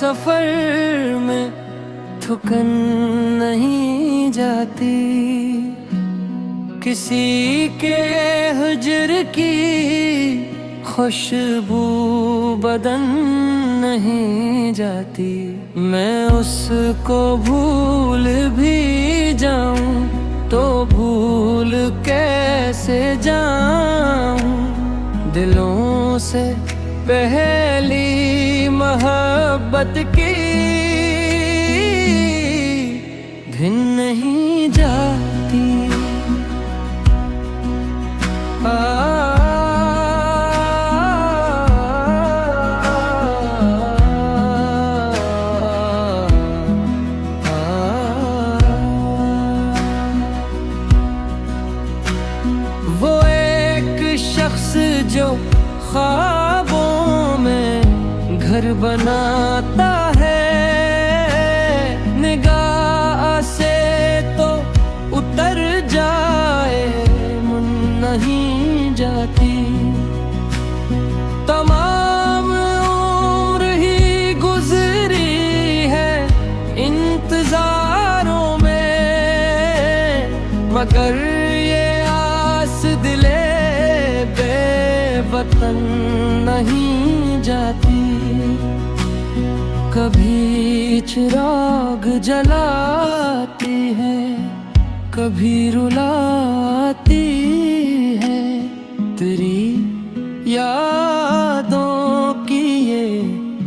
सफर में थुकन नहीं जाती, किसी के हिज्र की खुशबू बदन नहीं जाती। मैं उसको भूल भी जाऊं तो भूल कैसे जाऊं, दिलों से पहली मोहब्बत की भिन नहीं जाती। वो एक शख्स जो ख्वाबों में घर बनाता है, निगाह से तो उतर जाए मन नहीं जाती। तमाम उम्र ही गुजरी है इंतजारों में, मगर ये आस दिले बेवतन नहीं जाती। कभी चिराग जलाती है, कभी रुलाती है, तेरी यादों की ये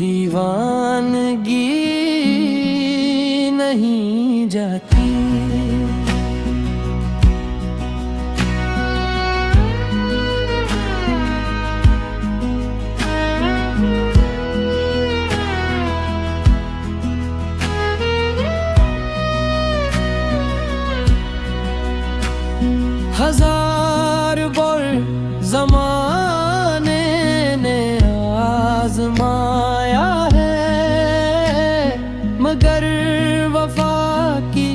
दीवानगी नहीं जाती। हजार बार ज़माने ने आज़माया है, मगर वफा की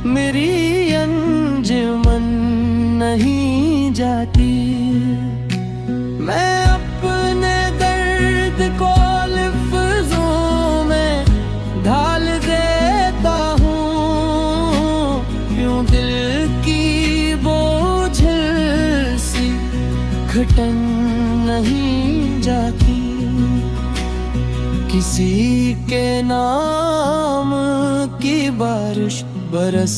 मेरी अंजुमन नहीं जाती। मैं अपने दर्द को लफ्ज़ों में ढाल देता हूँ, यूं दिल की घटन नहीं जाती। किसी के नाम की बारिश बरस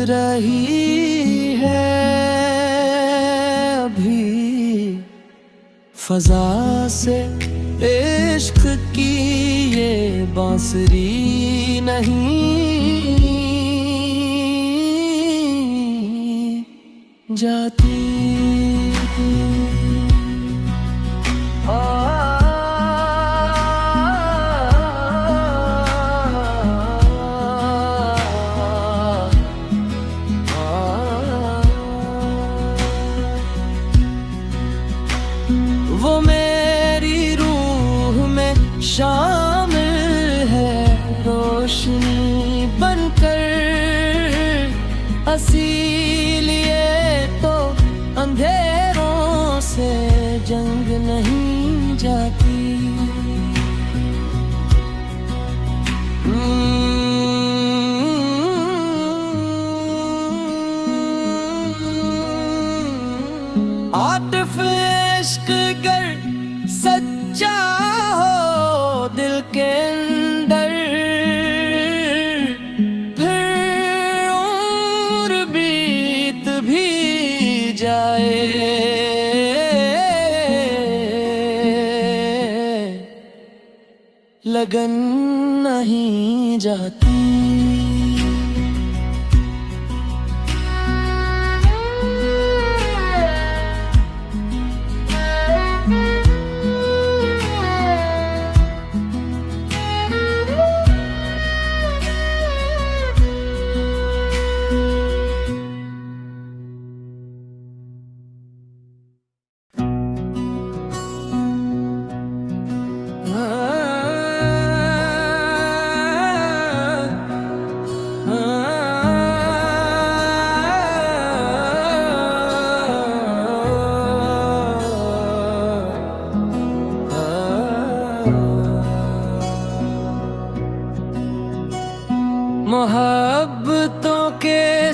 रही है, अभी फजा से इश्क की ये बांसुरी नहीं जाती। वो मेरी रूह में शामिल है, रोशनी बनकर, इसीलिए तो अंधेरों से जंग नहीं जाती। आतिफ इश्क गर सच्चा हो दिल के अंदर, फिर उम्र बीत भी जाए, लगन नहीं जाती।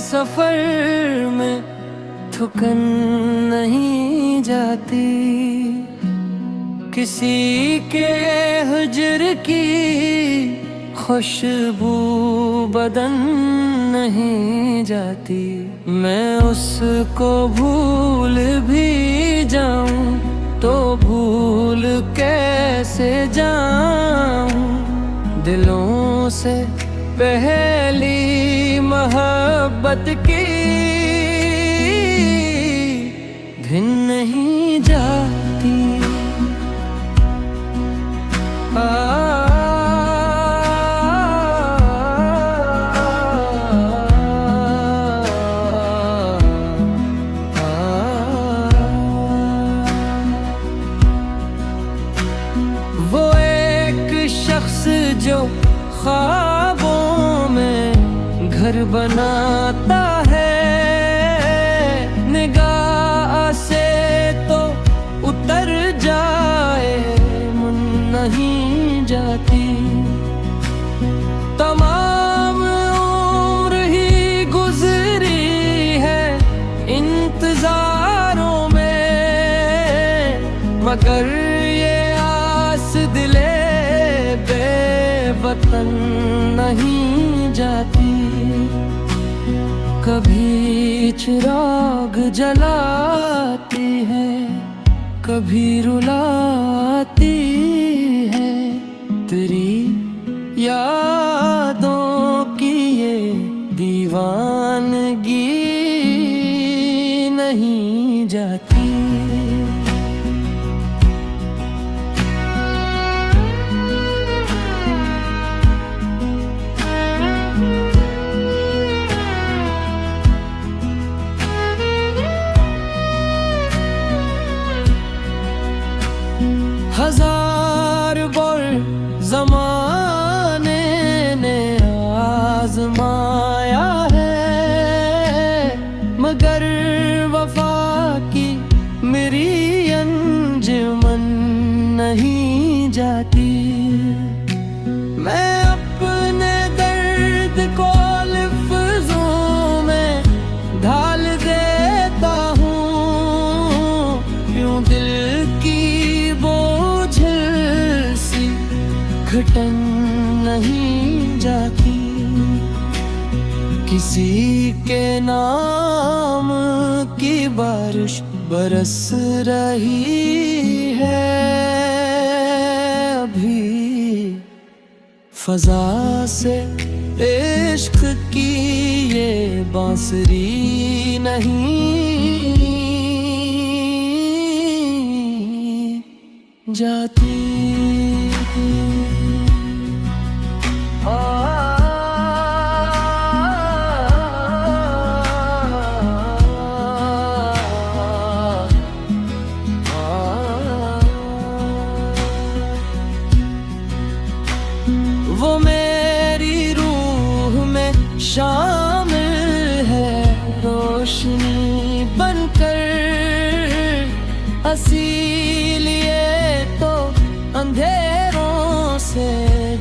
सफर में थुकन नहीं जाती, किसी के हिज्र की खुशबू बदन नहीं जाती। मैं उसको भूल भी जाऊं तो भूल कैसे जाऊं, दिलों से पहली मोहब्बत की भिन नहीं जाती। वो एक शख्स जो ख्वाबों में घर बनाता है, निगाह से तो उतर जाए मन नहीं जाती। तमाम उम्र ही गुजरी है इंतजारों में, मगर ये आस दिले बेवतन नहीं जाती। कभी चिराग जलाती है, कभी रुलाती है, तेरी यादों की ये दीवानगी नहीं जाती। हजार बार ज़माने ने आज़माया है, मगर वफा की मेरी अंजुमन नहीं जाती। मैं अपने दर्द को लफ्ज़ों में ढाल देता हूँ, यूं दिल की घटन नहीं जाती। किसी के नाम की बारिश बरस रही है, अभी फजा से इश्क की ये बांसुरी नहीं जाती। वो मेरी रूह में शामिल है, रोशनी बनकर, इसीलिए तो अंधेरों से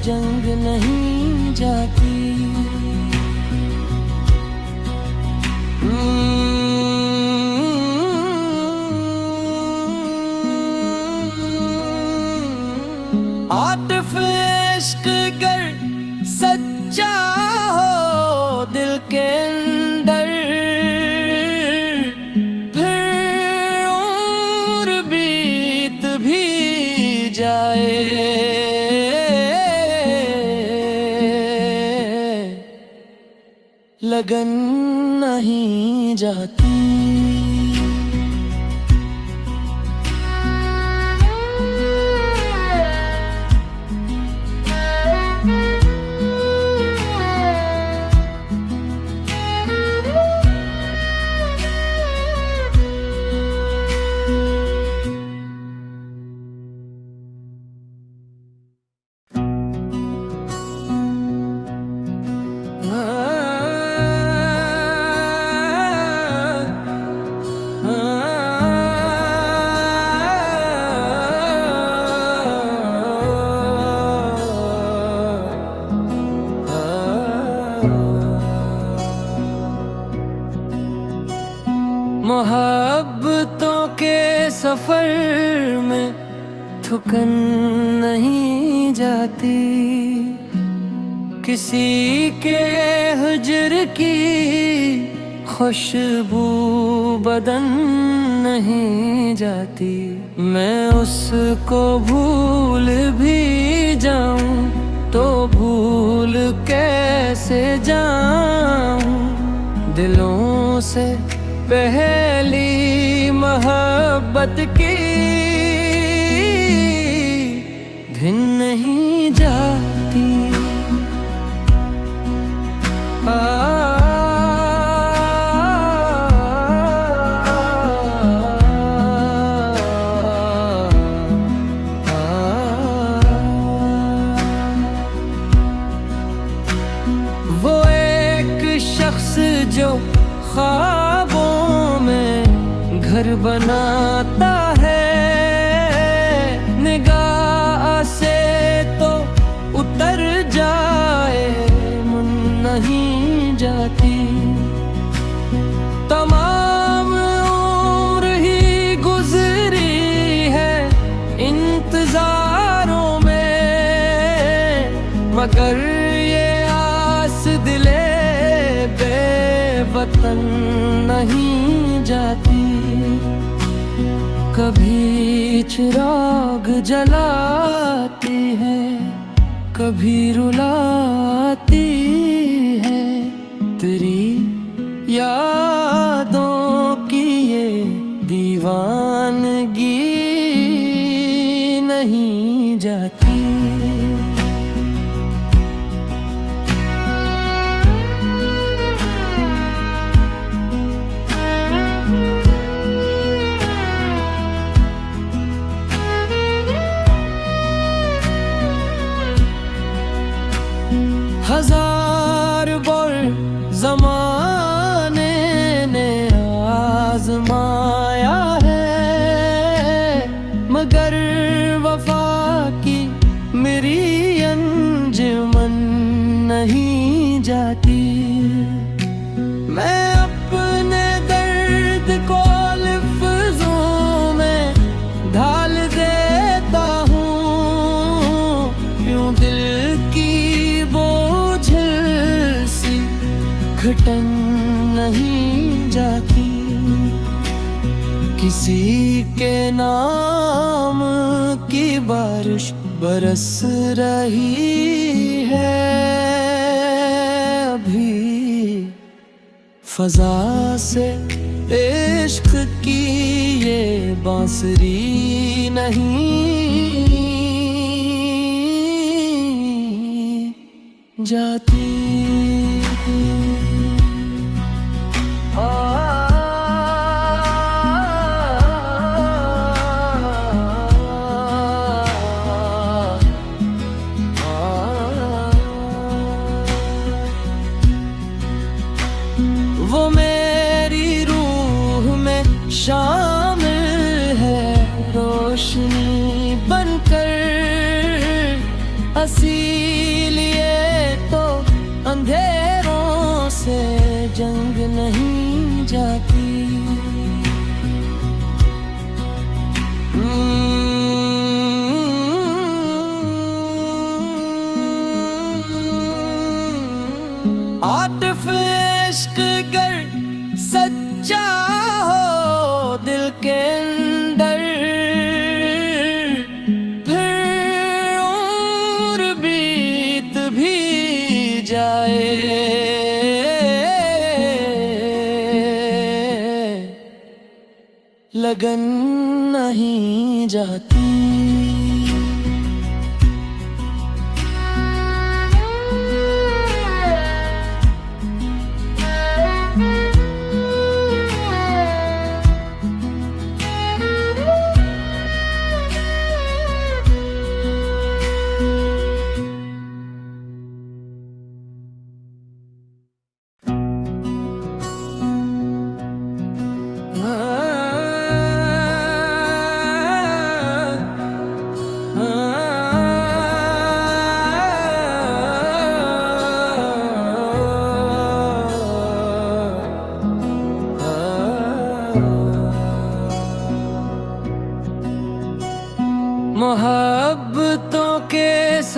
जंग नहीं जाती। आतिफ इश्क कर सच्चा हो दिल के अंदर, फिर उम्र बीत भी जाए, लगन नहीं जाती। मोहब्बतों के सफर में थुकन नहीं जाती, किसी के हिज्र की खुशबू बदन नहीं जाती। मैं उसको भूल भी जाऊं तो भूल कैसे जाऊं, दिलों से पहली मोहब्बत की भिन नहीं जाती। वो एक शख्स जो ख्वाबों में घर बनाता है, निगाह से तो उतर जाए मन नहीं जाती। तमाम उम्र ही गुजरी है इंतजारों में, मगर ये आस दिले बेवतन नहीं जाती। कभी चिराग जलाती है, कभी रुलाती है, तेरी यादों की ये दीवानगी नहीं जाती। हजार बार ज़माने ने आज़माया है, मगर वफा की मेरी अंजुमन नहीं जाती। मैं अपने दर्द को लफ्ज़ों में ढाल देता हूँ, यूं दिल की घटन नहीं जाती। किसी के नाम की बारिश बरस रही है, अभी फजा से इश्क की ये बांसुरी नहीं जाती। वो मेरी रूह में शामिल है, रोशनी बनकर, इसीलिए तो अंधेरों से जंग नहीं जाती। आतिफ इश्क गर सच्चा हो दिल के अंदर, फिर उम्र बीत भी जाए, लगन नहीं जाती।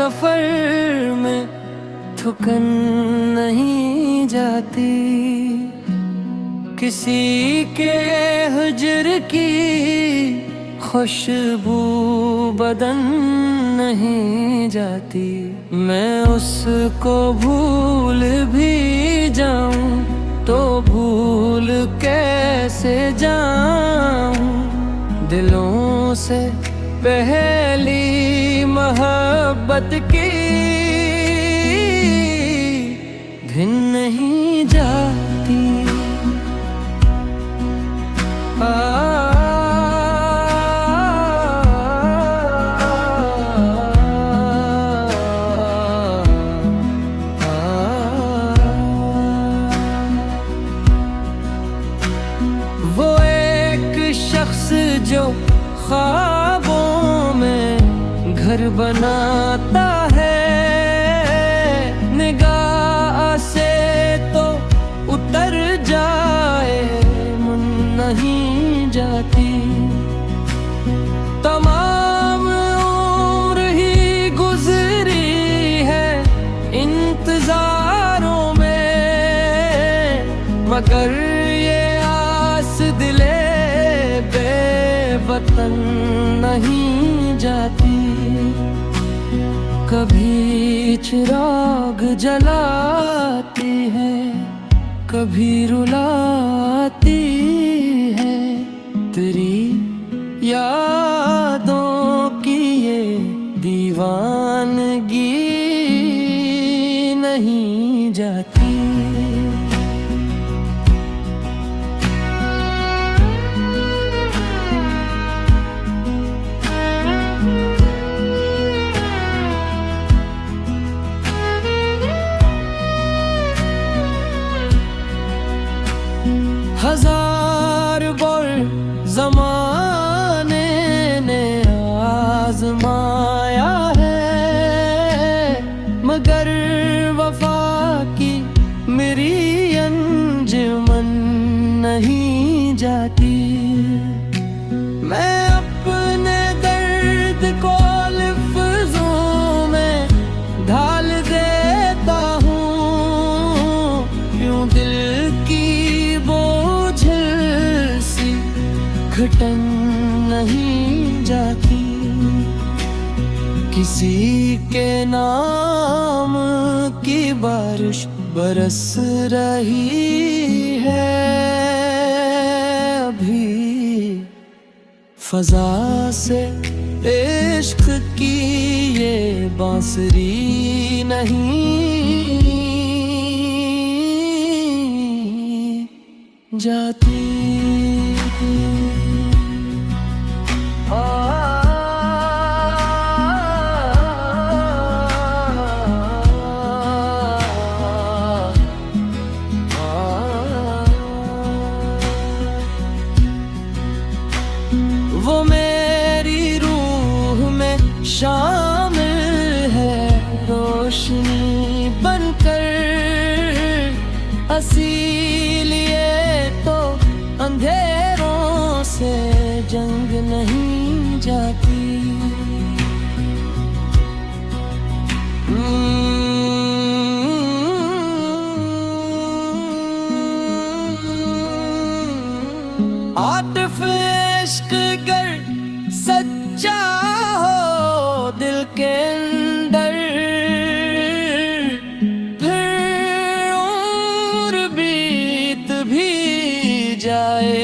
सफर में थकन नहीं जाती, किसी के हिज्र की खुशबू बदन नहीं जाती। मैं उसको भूल भी जाऊं तो भूल कैसे जाऊं, दिलों से पहली मोहब्बत की भिन नहीं जाती। वो एक शख्स जो ख्वाबों में घर बनाता है, निगाह से तो उतर जाए मन नहीं जाती। तमाम उम्र ही गुजरी है इंतजारों में, मगर ये आस दिले बेवतन नहीं जाती। कभी चिराग जलाती है, कभी रुलाती है, तेरी यादों की ये दीवानगी नहीं जाती। हजार बार ज़माने ने आज़माया है, मगर वफा की मेरी अंजुमन नहीं जाती। मैं अपने दर्द को लफ्ज़ों में ढाल देता हूँ, यूं दिल की घटन नहीं जाती। किसी के नाम की बारिश बरस रही है, अभी फजा से इश्क की ये बांसुरी नहीं जाती। वो मेरी रूह में शामिल है, रोशनी बनकर, इसीलिए तो अंधेरों से जंग नहीं जाती। आतिफ इश्क गर सच्चा हो दिल के अंदर, फिर उम्र बीत भी जाए,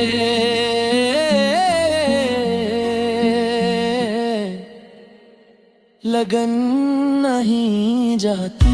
लगन नहीं जाती।